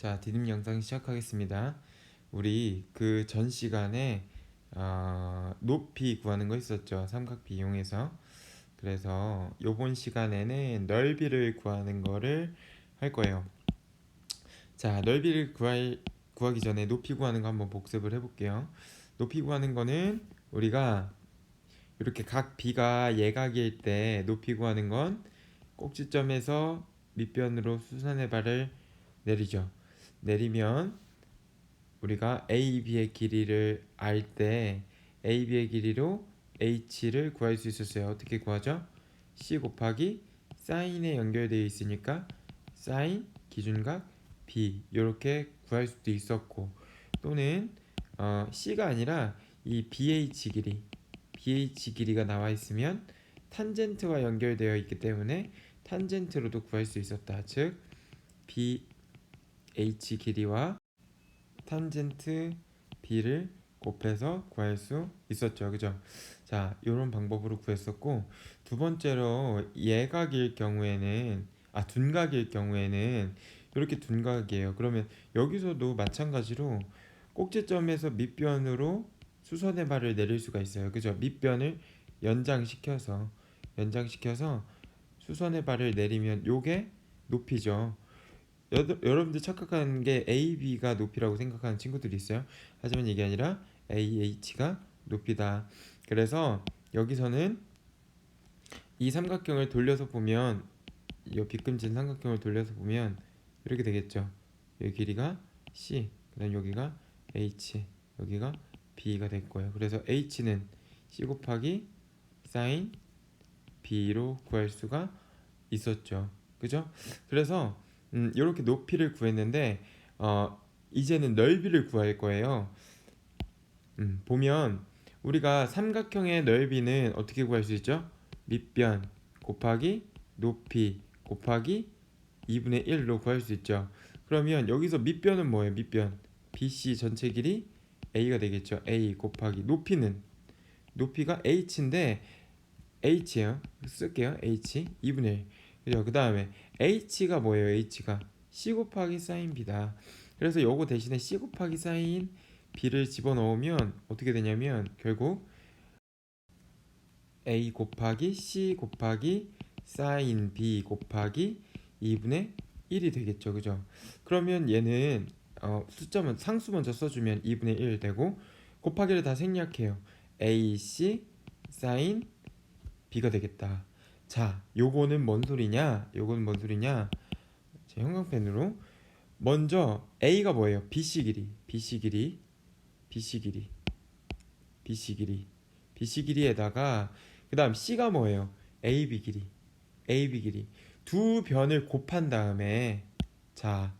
자, 디딤 영상 시작하겠습니다. 우리 그 전 시간에 높이 구하는 거 있었죠. 삼각비 이용해서. 그래서 요번 시간에는 넓이를 구하는 거를 할 거예요. 자, 넓이를 구하기 전에 높이 구하는 거 한번 복습을 해볼게요. 높이 구하는 거는 우리가 이렇게 각 비가 예각일 때 높이 구하는 건 꼭지점에서 밑변으로 수선의 발을 내리죠. 내리면 우리가 AB의 길이를 알 때 AB의 길이로 H를 구할 수 있었어요. 어떻게 구하죠? C 곱하기 사인에 연결되어 있으니까 사인 기준각 B 이렇게 구할 수도 있었고, 또는 C가 아니라 이 BH 길이가 나와 있으면 탄젠트와 연결되어 있기 때문에 탄젠트로도 구할 수 있었다. 즉 BH 길이와 탄젠트 b를 곱해서 구할 수 있었죠. 그죠? 자, 이런 방법으로 구했었고, 두 번째로 예각일 경우에는 둔각일 경우에는 이렇게 둔각이에요. 그러면 여기서도 마찬가지로 꼭지점에서 밑변으로 수선의 발을 내릴 수가 있어요. 그죠? 밑변을 연장시켜서 수선의 발을 내리면 요게 높이죠. 여러분들 착각하는 게 AB가 높이라고 생각하는 친구들이 있어요. 하지만 이게 아니라 AH가 높이다. 그래서 여기서는 이 삼각형을 돌려서 보면, 이 비금진 삼각형을 돌려서 보면 이렇게 되겠죠. 여기 길이가 C, 그다음 여기가 H, 여기가 B가 될 거예요. 그래서 H는 C 곱하기 사인 B로 구할 수가 있었죠. 그죠? 그래서 이렇게 높이를 구했는데 이제는 넓이를 구할 거예요. 보면 우리가 삼각형의 넓이는 어떻게 구할 수 있죠? 밑변 곱하기 높이 곱하기 2분의 1로 구할 수 있죠. 그러면 여기서 밑변은 뭐예요? 밑변 BC 전체 길이 A가 되겠죠. A 곱하기 높이가 H인데 H예요. 쓸게요. H 2분의 1. 그죠? 그 다음에 H가 뭐예요? H가 C 곱하기 사인 B다. 그래서 요거 대신에 C 곱하기 사인 B를 집어넣으면 어떻게 되냐면 결국 A 곱하기 C 곱하기 사인 B 곱하기 2분의 1이 되겠죠. 그죠? 그러면 얘는 숫자만 상수 먼저 써주면 2분의 1 되고, 곱하기를 다 생략해요. AC 사인 B가 되겠다. 자, 요거는 뭔 소리냐? 제 형광펜으로 먼저 A가 뭐예요? BC 길이에다가 그 다음 C가 뭐예요? AB 길이 두 변을 곱한 다음에, 자,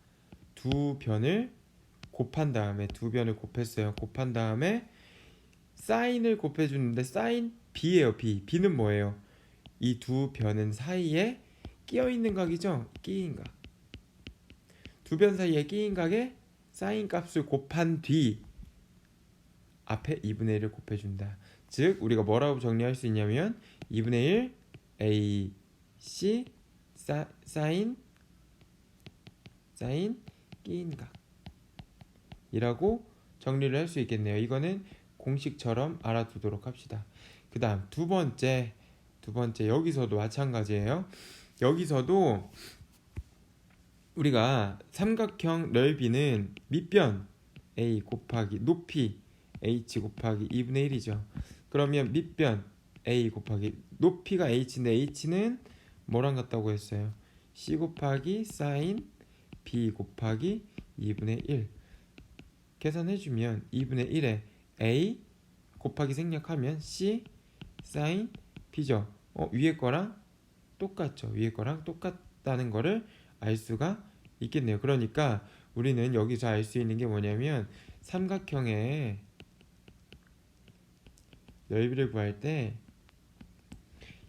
두 변을 곱했어요. 곱한 다음에 사인을 곱해주는데 사인 B예요. B는 뭐예요? 이 두 변은 사이에 끼어 있는 각이죠. 끼인 각. 두 변 사이에 끼인 각에 사인 값을 곱한 뒤 앞에 2분의 1을 곱해준다. 즉 우리가 뭐라고 정리할 수 있냐면 2분의 1 A C 사인 끼인 각이라고 정리를 할 수 있겠네요. 이거는 공식처럼 알아두도록 합시다. 그 다음 두 번째 여기서도 마찬가지예요. 여기서도 우리가 삼각형 넓이는 밑변 A 곱하기 높이 H 곱하기 2분의 1이죠. 그러면 밑변 A 곱하기 높이가 H인데 H는 뭐랑 같다고 했어요? C 곱하기 사인 B 곱하기 2분의 1 계산해주면 2분의 1에 A 곱하기 생략하면 C 사인 B죠. 위에 거랑 똑같죠. 위에 거랑 똑같다는 거를 알 수가 있겠네요. 그러니까 우리는 여기서 알 수 있는 게 뭐냐면 삼각형의 넓이를 구할 때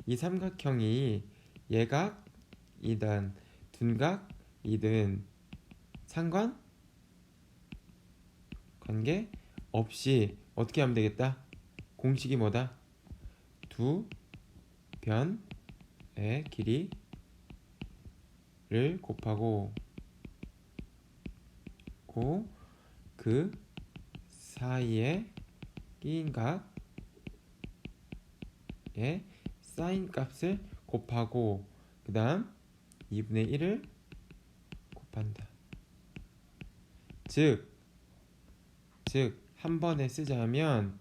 이 삼각형이 예각이든 둔각이든 관계 없이 어떻게 하면 되겠다? 공식이 뭐다? 두 변의 길이를 곱하고 곱하고 그 사이에 끼인 각의 사인 값을 곱하고 그 다음 2분의 1을 곱한다. 즉 한 번에 쓰자면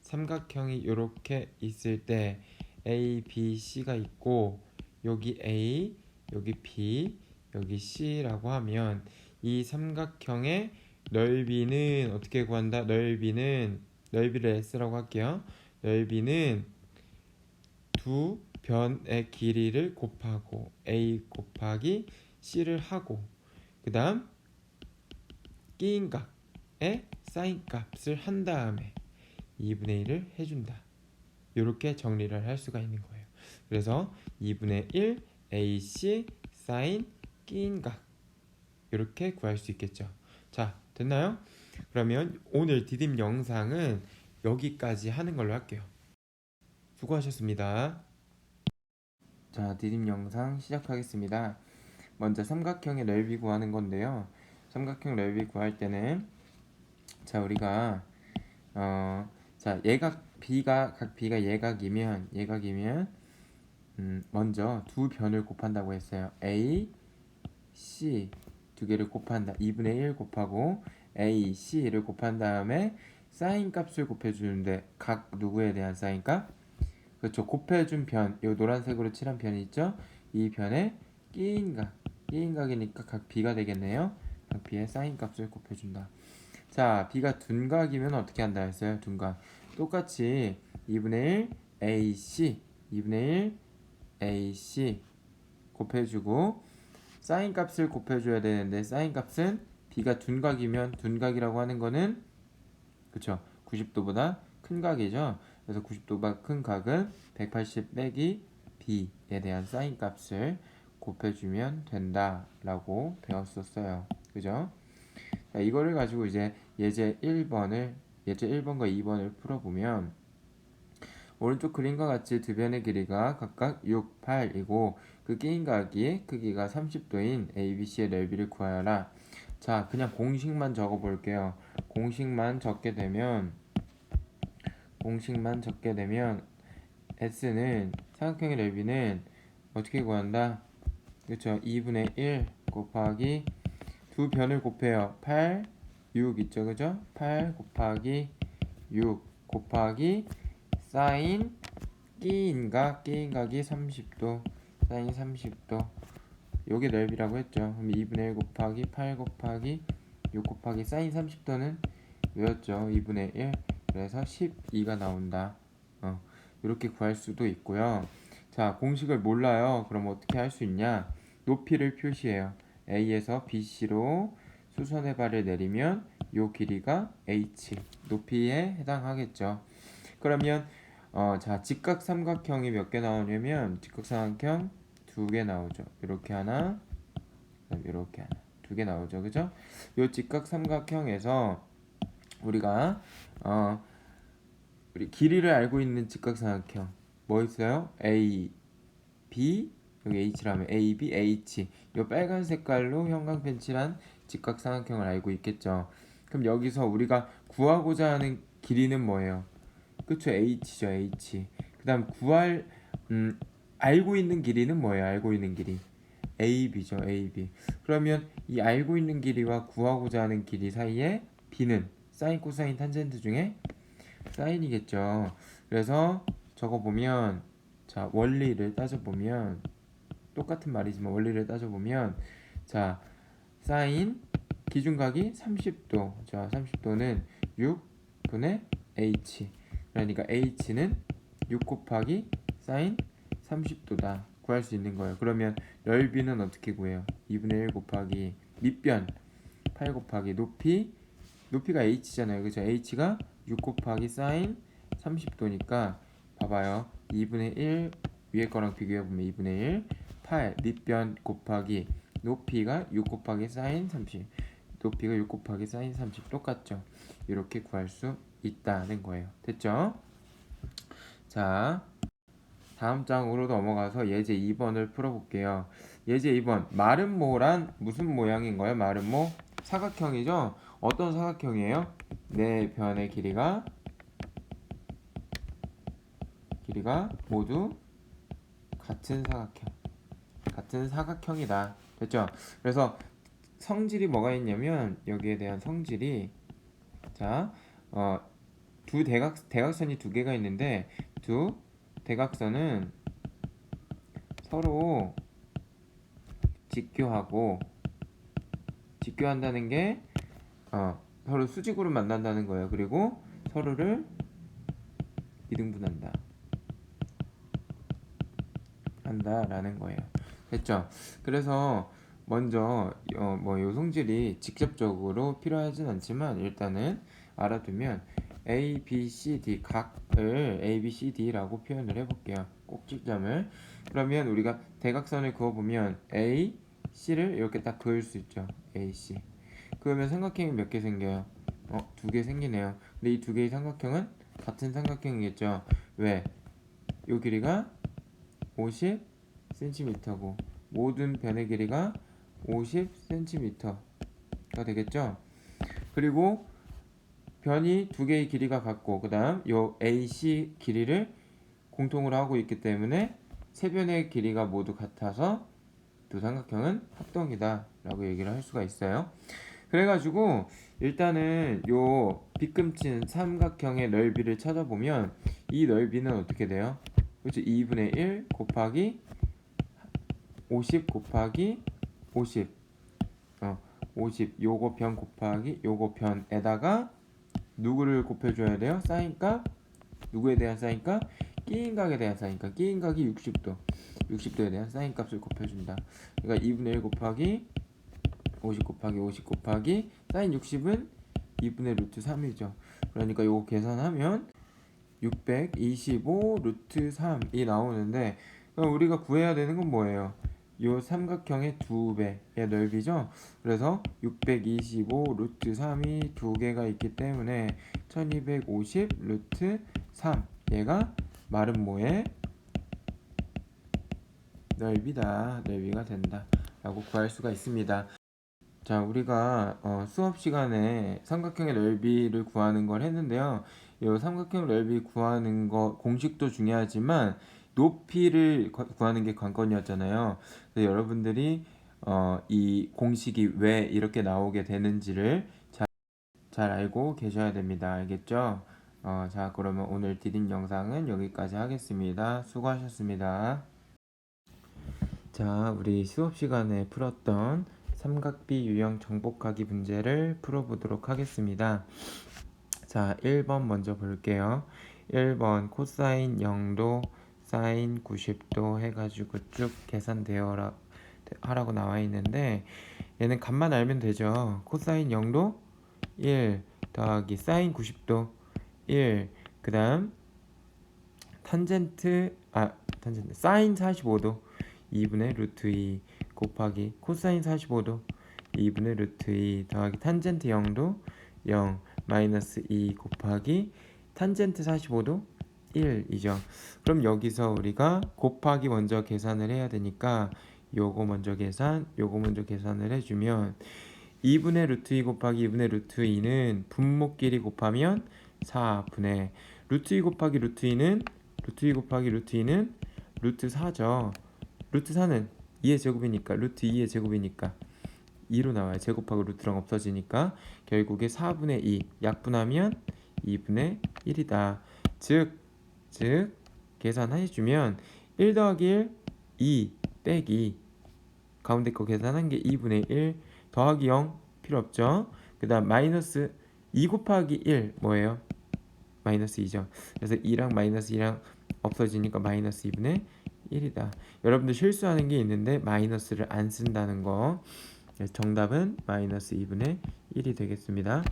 삼각형이 이렇게 있을 때 A, B, C가 있고 여기 A, 여기 B, 여기 C라고 하면 이 삼각형의 넓이는 어떻게 구한다? 넓이를 S라고 할게요. 넓이는 두 변의 길이를 곱하고 A 곱하기 C를 하고 그 다음 끼인 각의 사인 값을 한 다음에 2분의 1을 해준다. 이렇게 정리를 할 수가 있는 거예요. 그래서 2분의 1 AC 사인 끼인 각 이렇게 구할 수 있겠죠. 자, 됐나요? 그러면 오늘 디딤 영상은 여기까지 하는 걸로 할게요. 수고하셨습니다. 자, 디딤 영상 시작하겠습니다. 먼저 삼각형의 넓이 구하는 건데요. 삼각형 넓이 구할 때는 자, 우리가 자, 각 B가 예각이면 먼저 두 변을 곱한다고 했어요. A, C 두 개를 곱한다. 2분의 1 곱하고 A, C를 곱한 다음에 사인 값을 곱해주는데 각 누구에 대한 사인 값? 그렇죠. 곱해준 변, 이 노란색으로 칠한 변이 있죠. 이 변에 끼인 각이니까 각 B가 되겠네요. 각 B의 사인 값을 곱해준다. 자, B가 둔각이면 어떻게 한다 했어요? 둔각. 똑같이 2분의 1 AC 2분의 1 AC 곱해주고 사인 값을 곱해줘야 되는데 사인 값은 B가 둔각이면 둔각이라고 하는 거는 그쵸 90도보다 큰 각이죠. 그래서 90도보다 큰 각은 180 빼기 B에 대한 사인 값을 곱해주면 된다 라고 배웠었어요. 그죠? 자, 이거를 가지고 이제 예제 1번과 2번을 풀어보면 오른쪽 그림과 같이 두 변의 길이가 각각 6, 8이고 그 끼인 각이 크기가 30도인 ABC의 넓이를 구하여라. 자, 그냥 공식만 적어 볼게요. 공식만 적게 되면 S는 삼각형의 넓이는 어떻게 구한다? 그렇죠. 2분의 1 곱하기 두 변을 곱해요. 8, 6 있죠. 그죠? 8 곱하기 6 곱하기 사인 끼인 각이 30도 사인 30도 요게 넓이라고 했죠. 그럼 2분의 1 곱하기 8 곱하기 6 곱하기 사인 30도는 외웠죠. 2분의 1 그래서 12가 나온다. 이렇게 구할 수도 있고요. 자, 공식을 몰라요. 그럼 어떻게 할 수 있냐? 높이를 표시해요. A에서 BC로 수선의 발을 내리면 요 길이가 H 높이에 해당하겠죠. 그러면 자, 직각 삼각형이 몇 개 나오냐면 직각 삼각형 두 개 나오죠. 이렇게 하나, 이렇게 하나, 두 개 나오죠. 그죠? 요 직각 삼각형에서 우리가 우리 길이를 알고 있는 직각 삼각형 뭐 있어요? A, B 여기 H라면 A, B, H 요 빨간 색깔로 형광펜 칠한 직각 삼각형을 알고 있겠죠. 그럼 여기서 우리가 구하고자 하는 길이는 뭐예요? 그쵸, H죠, H. 그 다음 알고 있는 길이는 뭐예요? 알고 있는 길이 AB죠, AB. 그러면 이 알고 있는 길이와 구하고자 하는 길이 사이에 B는 사인, 코사인, 탄젠트 중에 사인이겠죠. 그래서 적어보면 자, 원리를 따져보면 똑같은 말이지만 원리를 따져보면 자, 사인 기준각이 30도. 자, 30도는 6분의 H. 그러니까 H는 6 곱하기 사인 30도다. 구할 수 있는 거예요. 그러면 넓이는 어떻게 구해요? 2분의 1 곱하기 밑변 8 곱하기 높이가 H잖아요. 그죠? H가 6 곱하기 사인 30도니까 봐봐요. 2분의 1 위에 거랑 비교해보면 2분의 1 8 밑변 곱하기 높이가 6 곱하기 사인 30 높이가 6 곱하기 사인 30 똑같죠. 이렇게 구할 수 있다는 거예요. 됐죠? 자, 다음 장으로 넘어가서 예제 2번을 풀어볼게요. 예제 2번 마름모란 무슨 모양인 거예요? 마름모 사각형이죠. 어떤 사각형이에요? 네 변의 길이가 모두 같은 사각형이다. 됐죠? 그래서 성질이 뭐가 있냐면 여기에 대한 성질이 자, 두 대각선이 두 개가 있는데 두 대각선은 서로 직교한다는 게 서로 수직으로 만난다는 거예요. 그리고 서로를 한다라는 거예요. 됐죠? 그래서 먼저 요 성질이 직접적으로 필요하진 않지만 일단은 알아두면 A, B, C, D 각을 A, B, C, D라고 표현을 해볼게요. 꼭지점을. 그러면 우리가 대각선을 그어보면 A, C를 이렇게 딱 그을 수 있죠. A, C. 그러면 삼각형이 몇 개 생겨요? 두 개 생기네요. 근데 이 두 개의 삼각형은 같은 삼각형이겠죠. 왜? 요 길이가 50cm고 모든 변의 길이가 50cm가 되겠죠. 그리고 변이 두 개의 길이가 같고 그 다음 요 AC 길이를 공통으로 하고 있기 때문에 세 변의 길이가 모두 같아서 두 삼각형은 합동이다 라고 얘기를 할 수가 있어요. 그래가지고 일단은 요 빗금친 삼각형의 넓이를 찾아보면 이 넓이는 어떻게 돼요? 그렇죠. 2분의 1 곱하기 50 곱하기 50 50 요거 변 곱하기 요거 변에다가 누구를 곱해줘야 돼요? 사인값 누구에 대한 사인값? 끼인각에 대한 사인값 끼인각이 60도에 대한 사인값을 곱해준다. 그러니까 2분의 1 곱하기 50 곱하기 50 곱하기 사인 60은 2분의 루트 3이죠. 그러니까 요거 계산하면 625 루트 3이 나오는데 우리가 구해야 되는 건 뭐예요? 요 삼각형의 2배의 넓이죠. 그래서 625 루트 3이 두 개가 있기 때문에 1250 루트 3 얘가 마름모의 넓이가 된다 라고 구할 수가 있습니다. 자, 우리가 수업 시간에 삼각형의 넓이를 구하는 걸 했는데요. 이 삼각형 넓이 구하는 거 공식도 중요하지만 높이를 구하는 게 관건이었잖아요. 그래서 여러분들이 이 공식이 왜 이렇게 나오게 되는지를 잘 알고 계셔야 됩니다. 알겠죠? 자, 그러면 오늘 드린 영상은 여기까지 하겠습니다. 수고하셨습니다. 자, 우리 수업 시간에 풀었던 삼각비 유형 정복하기 문제를 풀어보도록 하겠습니다. 자, 1번 먼저 볼게요. 1번 코사인 0도, 사인 90도 해가지고 쭉 계산되어라 하라고 나와 있는데 얘는 값만 알면 되죠. 코사인 0도 1 더하기 사인 90도 1 그 다음 탄젠트 사인 45도 2분의 루트 2 곱하기 코사인 45도 2분의 루트 2 더하기 탄젠트 0도 0 마이너스 2 곱하기 탄젠트 45도 1이죠. 그럼 여기서 우리가 곱하기 먼저 계산을 해야 되니까 요거 먼저 계산을 해주면 2분의 루트 2 곱하기 2분의 루트 2는 분모끼리 곱하면 4분의 루트 2 곱하기 루트 2는 루트 4죠. 루트 4는 2의 제곱이니까 루트 2의 제곱이니까 2로 나와요. 제곱하고 루트랑 없어지니까 결국에 4분의 2 약분하면 2분의 1이다. 즉 계산해주면 1 더하기 1 2 빼기 가운데 거 계산한 게 2분의 1 더하기 0 필요 없죠. 그 다음 마이너스 2 곱하기 1 뭐예요? 마이너스 2죠. 그래서 2랑 마이너스 2랑 없어지니까 마이너스 2분의 1이다. 여러분들 실수하는 게 있는데 마이너스를 안 쓴다는 거. 정답은 마이너스 2분의 1이 되겠습니다.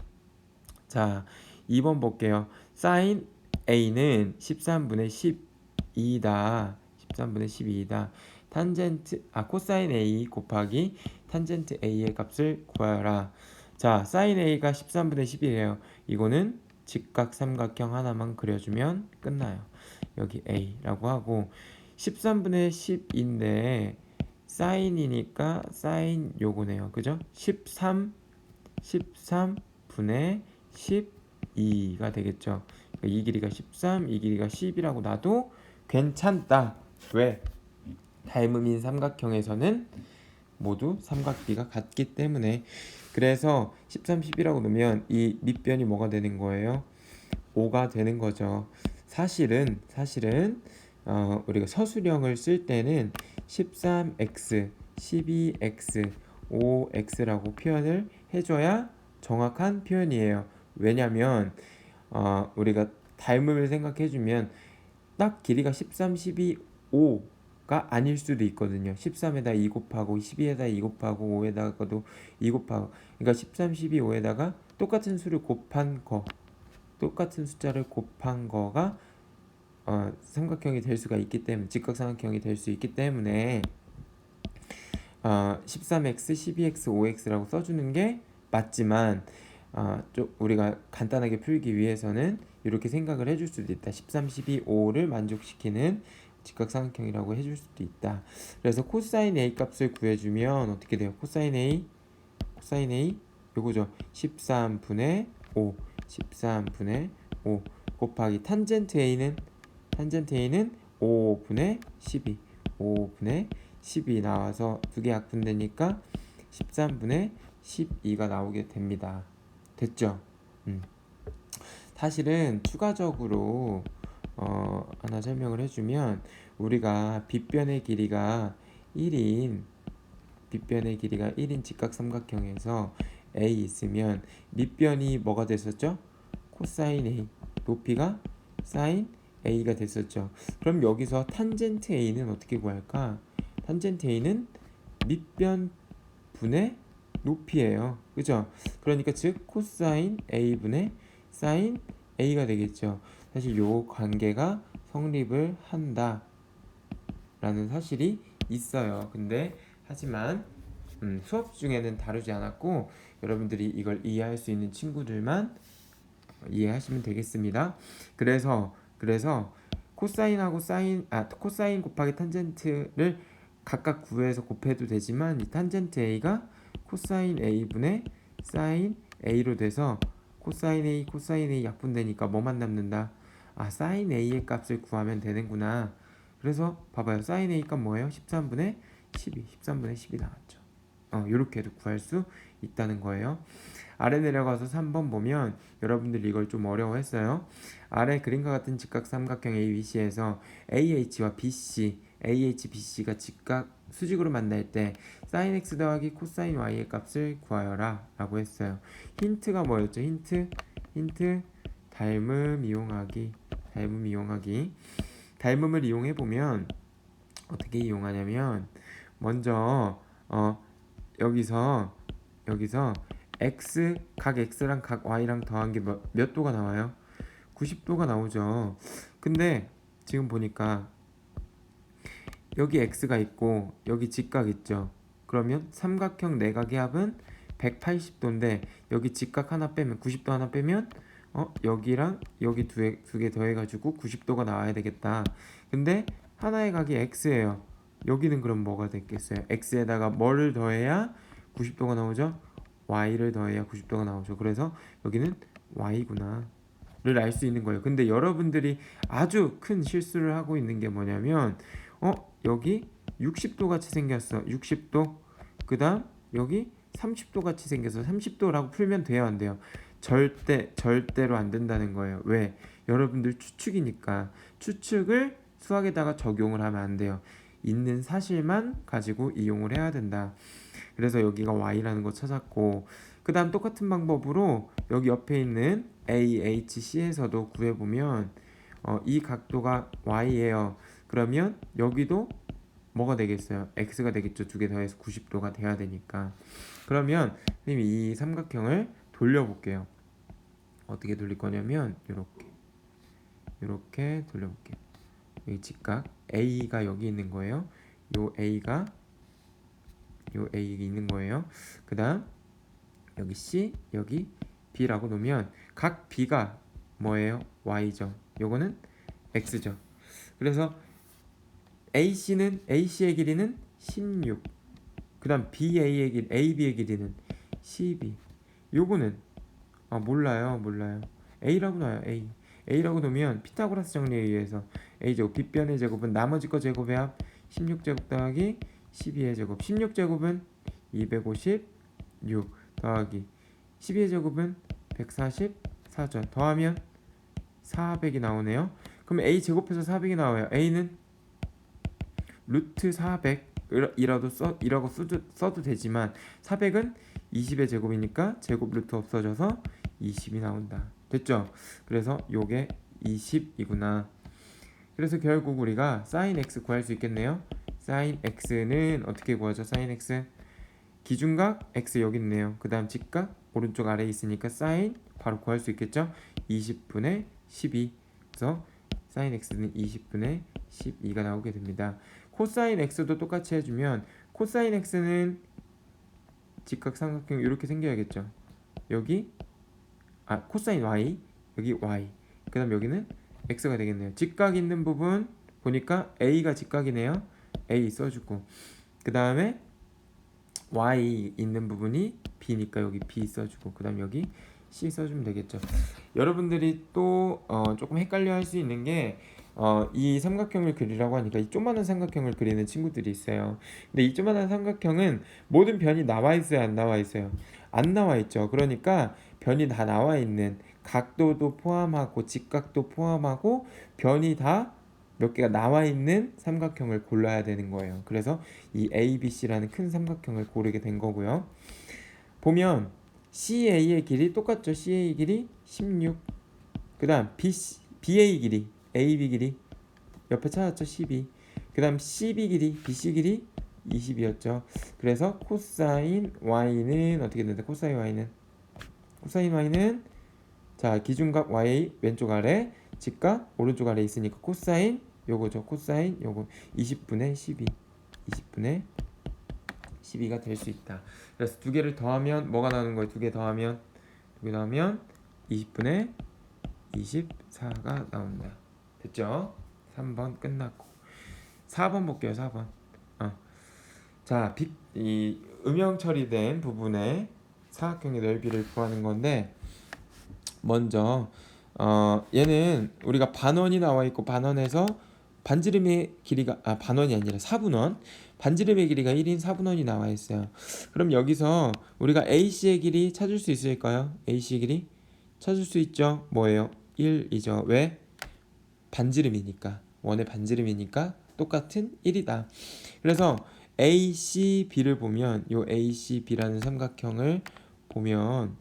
자, 2번 볼게요. 사인 A는 13분의 12다. 13분의 12이다. 코사인 A 곱하기 탄젠트 A의 값을 구하라. 자, 사인 A가 13분의 10이래요. 이거는 직각 삼각형 하나만 그려주면 끝나요. 여기 A라고 하고 13분의 10인데 사인이니까 사인 요거네요. 그죠? 13 13분의 12가 되겠죠. 이 길이가 13, 이 길이가 10이라고 놔도 괜찮다. 왜? 닮음인 삼각형에서는 모두 삼각비가 같기 때문에. 그래서 13, 10이라고 놓으면 이 밑변이 뭐가 되는 거예요? 5가 되는 거죠. 사실은 우리가 서술형을 쓸 때는 13x, 12x, 5x라고 표현을 해줘야 정확한 표현이에요. 왜냐면 우리가 닮음을 생각해주면 딱 길이가 13, 12, 5가 아닐 수도 있거든요. 13에다 2 곱하고 12에다 2 곱하고 5에다가도 2 곱하고, 그러니까 13, 12, 5에다가 똑같은 수를 곱한 거, 똑같은 숫자를 곱한 거가 삼각형이 될 수가 있기 때문에, 직각삼각형이 될 수 있기 때문에 13x, 12x, 5x라고 써주는 게 맞지만 좀 우리가 간단하게 풀기 위해서는 이렇게 생각을 해줄 수도 있다. 13, 12, 5를 만족시키는 직각삼각형이라고 해줄 수도 있다. 그래서 코사인 A 값을 구해주면 어떻게 돼요? 코사인 A 요거죠. 13분의 5 곱하기 탄젠트 A는 5분의 12 나와서 두 개 약분되니까 13분의 12가 나오게 됩니다. 됐죠? 사실은 추가적으로 하나 설명을 해주면, 우리가 빗변의 길이가 1인 직각삼각형에서 A 있으면 밑변이 뭐가 됐었죠? 코사인 A, 높이가 사인 A가 됐었죠. 그럼 여기서 탄젠트 A는 어떻게 구할까? 탄젠트 A는 밑변 분의 높이예요. 그죠? 그러니까 즉 코사인 A분의 사인 A가 되겠죠. 사실 요 관계가 성립을 한다 라는 사실이 있어요. 근데 하지만 수업 중에는 다루지 않았고, 여러분들이 이걸 이해할 수 있는 친구들만 이해하시면 되겠습니다. 그래서 코사인하고 코사인 곱하기 탄젠트를 각각 구해서 곱해도 되지만, 이 탄젠트 A가 코사인 A분의 사인 A로 돼서 코사인 A 약분되니까 뭐만 남는다? 사인 A의 값을 구하면 되는구나. 그래서 봐봐요. 사인 A 값 뭐예요? 13분의 12 나왔죠. 이렇게도 구할 수 있다는 거예요. 아래 내려가서 3번 보면 여러분들이 이걸 좀 어려워했어요. 아래 그림과 같은 직각삼각형 ABC에서 AH와 BC, BC가 직각 수직으로 만날 때 sin x 더하기 코사인 y의 값을 구하여라 라고 했어요. 힌트가 뭐였죠? 힌트 닮음 이용하기. 닮음을 이용해 보면 어떻게 이용하냐면, 먼저 여기서 각 x랑 각 y랑 더한 게 몇 도가 나와요? 90도가 나오죠. 근데 지금 보니까 여기 x가 있고 여기 직각 있죠. 그러면 삼각형 내각의 합은 180도인데 여기 직각 하나 빼면 90도 하나 빼면 여기랑 여기 두 개 더해가지고 90도가 나와야 되겠다. 근데 하나의 각이 x예요. 여기는 그럼 뭐가 됐겠어요? x에다가 뭐를 더해야 90도가 나오죠? y를 더해야 90도가 나오죠. 그래서 여기는 y구나 를 알 수 있는 거예요. 근데 여러분들이 아주 큰 실수를 하고 있는 게 뭐냐면 여기 60도 같이 생겼어. 60도. 그 다음 여기 30도 같이 생겨서 30도라고 풀면 돼요, 안 돼요? 절대로 안 된다는 거예요. 왜? 여러분들 추측이니까. 추측을 수학에다가 적용을 하면 안 돼요. 있는 사실만 가지고 이용을 해야 된다. 그래서 여기가 y라는 거 찾았고, 그 다음 똑같은 방법으로 여기 옆에 있는 AHC에서도 구해보면 이 각도가 y예요. 그러면 여기도 뭐가 되겠어요? x가 되겠죠. 두 개 더해서 90도가 돼야 되니까. 그러면 선생님이 이 삼각형을 돌려볼게요. 어떻게 돌릴 거냐면 이렇게 돌려볼게요. 여기 직각 A가 여기 있는 거예요. 요 A가 있는 거예요. 그 다음 여기 C, 여기 B라고 놓으면 각 B가 뭐예요? Y죠. 요거는 X죠. 그래서 AC의 길이는 16. 그 다음 AB의 길이는 12. 요거는 몰라요. a라고 나와요. a라고 놓으면 피타고라스 정리에 의해서 a제곱 빗변의 제곱은 나머지 거 제곱의 합 16제곱 더하기 12의 제곱 16제곱은 256 더하기 12의 제곱은 144죠. 더하면 400이 나오네요. 그럼 a 제곱해서 400이 나와요. a는 루트 400이라고 써도 되지만 400은 20의 제곱이니까 제곱 루트 없어져서 20이 나온다. 됐죠? 그래서 요게 20이구나. 그래서 결국 우리가 sin x 구할 수 있겠네요. sin x는 어떻게 구하죠? sin x 기준각 x 여기 있네요. 그 다음 직각 오른쪽 아래에 있으니까 sin 바로 구할 수 있겠죠? 20분의 12. 그래서 sin x는 20분의 12가 나오게 됩니다. 코사인 x도 똑같이 해주면 코사인 x는 직각 삼각형 이렇게 생겨야겠죠. 여기 코사인 y 여기 y 그 다음 여기는 x가 되겠네요. 직각 있는 부분 보니까 a가 직각이네요. a 써주고 그 다음에 y 있는 부분이 b니까 여기 b 써주고 그 다음 여기 c 써주면 되겠죠. 여러분들이 또 조금 헷갈려 할 수 있는 게 이 삼각형을 그리라고 하니까 이 조그마한 삼각형을 그리는 친구들이 있어요. 근데 이 조그마한 삼각형은 모든 변이 나와 있어요, 안 나와 있어요? 안 나와 있죠. 그러니까 변이 다 나와 있는 각도도 포함하고 직각도 포함하고 변이 다 몇 개가 나와 있는 삼각형을 골라야 되는 거예요. 그래서 이 ABC라는 큰 삼각형을 고르게 된 거고요. 보면 CA의 길이 똑같죠. CA 길이 16. 그 다음 BA 길이 AB 길이 옆에 찾았죠. 12. 그 다음 CB 길이 BC 길이 20이었죠. 그래서 코사인 Y는 어떻게 된다? 코사인 Y는 자 기준각 Y 왼쪽 아래 직각 오른쪽 아래 있으니까 코사인 요거죠. 코사인 요거 20분의 12 20분의 12가 될 수 있다. 그래서 두 개를 더하면 뭐가 나오는 거예요? 두 개 더하면 20분의 24가 나온다. 됐죠? 3번 끝났고 4번 볼게요. 4번. 자, 이 음영 처리된 부분의 사각형의 넓이를 구하는 건데 먼저 얘는 우리가 반원이 나와 있고 반원에서 반지름의 길이가 반원이 아니라 4분원 반지름의 길이가 1인 4분원이 나와 있어요. 그럼 여기서 우리가 AC의 길이 찾을 수 있을까요? AC의 길이 찾을 수 있죠. 뭐예요? 1이죠. 왜? 반지름이니까 원의 반지름이니까 똑같은 1이다. 그래서 ACB를 보면 요 ACB라는 삼각형을 보면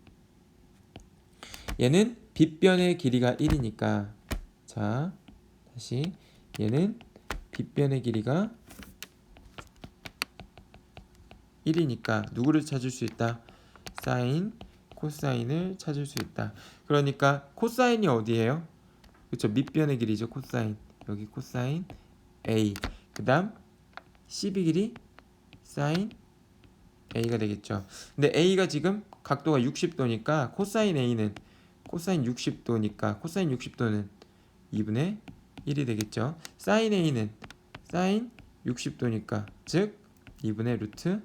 얘는 빗변의 길이가 1이니까 자 다시 얘는 빗변의 길이가 1이니까 누구를 찾을 수 있다? 사인, 코사인을 찾을 수 있다. 그러니까 코사인이 어디예요? 그렇죠. 밑변의 길이죠. 코사인. 여기 코사인 A. 그 다음 CB 길이 사인 A가 되겠죠. 근데 A가 지금 각도가 60도니까 코사인 A는 코사인 60도니까 코사인 60도는 2분의 1이 되겠죠. 사인 A는 사인 60도니까 즉 2분의 루트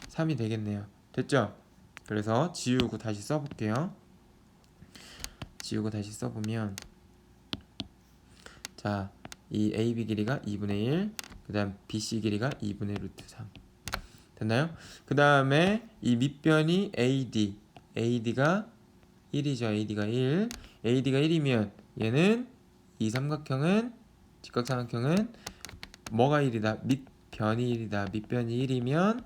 3이 되겠네요. 됐죠? 그래서 지우고 다시 써볼게요. 지우고 다시 써보면 자, 이 AB 길이가 2분의 1, 그 다음 BC 길이가 2분의 루트 3 됐나요? 그 다음에 이 밑변이 AD가 1이죠. AD가 1이면 얘는 이 삼각형은 직각삼각형은 뭐가 1이다? 밑변이 1이다. 밑변이 1이면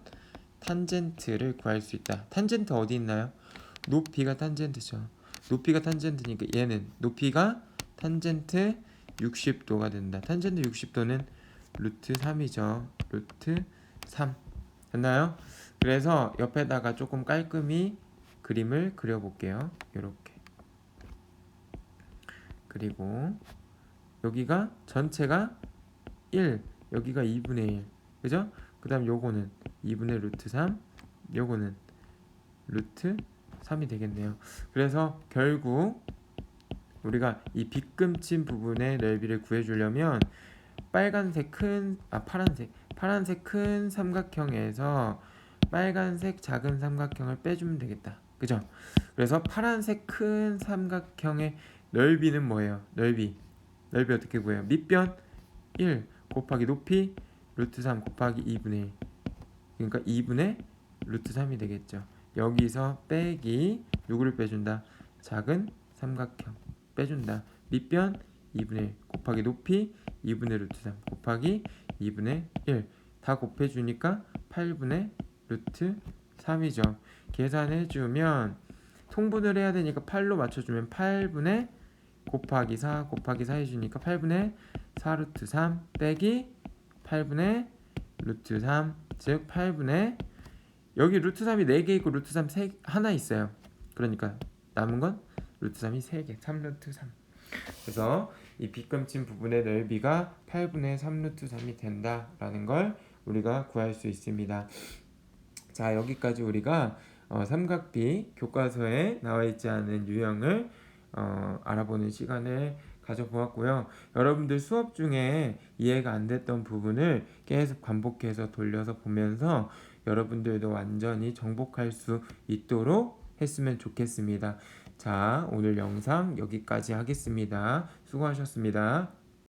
탄젠트를 구할 수 있다. 탄젠트 어디 있나요? 높이가 탄젠트죠. 높이가 탄젠트니까 얘는 높이가 탄젠트 60도가 된다. 탄젠트 60도는 루트 3이죠. 루트 3 됐나요? 그래서 옆에다가 조금 깔끔히 그림을 그려볼게요. 이렇게 그리고 여기가 전체가 1 여기가 2분의 1 그죠? 그 다음 요거는 2분의 루트 3 요거는 루트 3이 되겠네요. 그래서 결국 우리가 이 빗금친 부분의 넓이를 구해주려면 파란색 큰 삼각형에서 빨간색 작은 삼각형을 빼주면 되겠다. 그죠? 그래서 파란색 큰 삼각형의 넓이는 뭐예요? 넓이 어떻게 구해요? 밑변 1 곱하기 높이 루트 3 곱하기 2분의 1, 그러니까 2분의 루트 3이 되겠죠. 여기서 빼기 누구를 빼준다? 작은 삼각형 빼준다. 밑변 2분의 1 곱하기 높이 2분의 루트 3 곱하기 2분의 1 다 곱해주니까 8분의 루트 3이죠. 계산해주면 통분을 해야 되니까 8로 맞춰주면 8분의 곱하기 4 곱하기 4 해주니까 8분의 4 루트 3 빼기 8분의 루트 3, 즉 8분의 여기 루트 3이 4개 있고 루트 3 하나 있어요. 그러니까 남은 건 루트 3이 3개, 3 루트 3. 그래서 이 빗금친 부분의 넓이가 8분의 3 루트 3이 된다라는 걸 우리가 구할 수 있습니다. 자, 여기까지 우리가 삼각비 교과서에 나와 있지 않은 유형을 알아보는 시간을 가져보았고요. 여러분들 수업 중에 이해가 안 됐던 부분을 계속 반복해서 돌려서 보면서 여러분들도 완전히 정복할 수 있도록 했으면 좋겠습니다. 자, 오늘 영상 여기까지 하겠습니다. 수고하셨습니다.